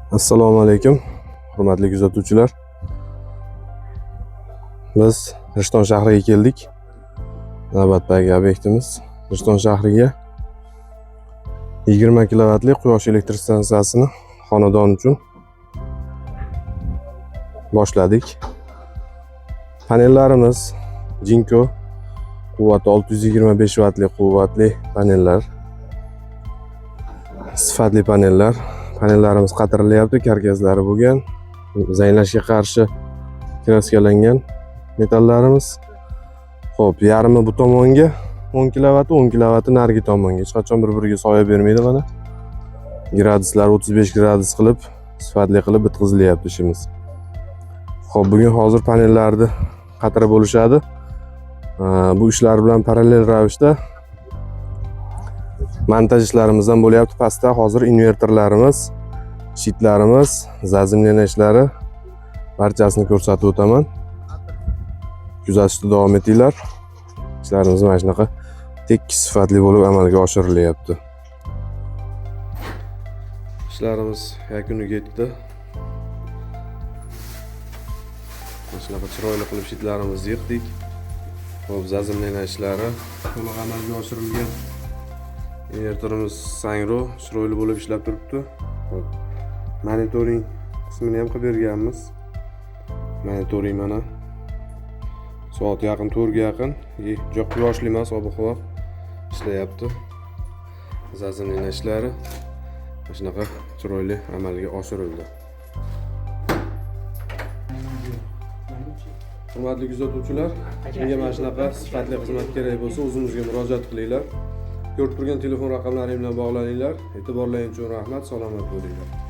Assalomu alaykum, hurmatli kuzatuvchilar. Biz Rishton shahriga keldik. Navbatdagi obyektimiz Rishton shahriga 20 kilovatli quyosh elektr stansiyasini xonadon uchun boshladik. Panellarimiz Jinko quvvati 625 vatli quvvatli panellar. Sifatli panellar. Panellarimiz qatirilyapti, karkazlari bo'lgan, zaynlashga qarshi kraskalangan metallarimiz. Xo'p, yarmi bu tomonga 10 kilovati, 10 kilovati narigi tomonga. Hech qachon bir-biriga soya bermaydi mana. Graduslar 35 gradus qilib, sifatli qilib bitqizilyapti ishimiz. Xo'p, bugun hozir panellarni qatirib bo'lishadi. Bu ishlar bilan parallel ravishda montaj ishlarimiz ham bo'lyapti. Pastda hozir invertorlarimiz, shitlarimiz, zazimlanish ishlari barchasini ko'rsatib o'taman. Kuzatishda davom etinglar. Ishlarimiz mana shunaqa tekis sifatli bo'lib amalga oshirilyapti. Ishlarimiz yakuniga yetdi. Mana shunaqa chiroyli qilib shitlarimizni yig'dik. Xo'p, zazimlanish ishlari to'liq amalga oshirilgan. Invertorimiz Sangro chiroyli bo'lib ishlab turibdi. Monitoring qismini ham qilib berganmiz. Monitoring mana soat yaqin 4 ga yaqin, juda quyoshli emas, ob-havo ishlayapti. Zazimlanish ishlari mana shunaqa chiroyli amalga oshirildi. Hurmatli kuzatuvchilar, menga mana shunaqa sifatli xizmat kerak bo'lsa, o'zimizga murojaat qilinglar. Ko'rib turgan telefon raqamlarim bilan bog'laninglar. E'tiborlaringiz uchun rahmat, salomat bo'linglar.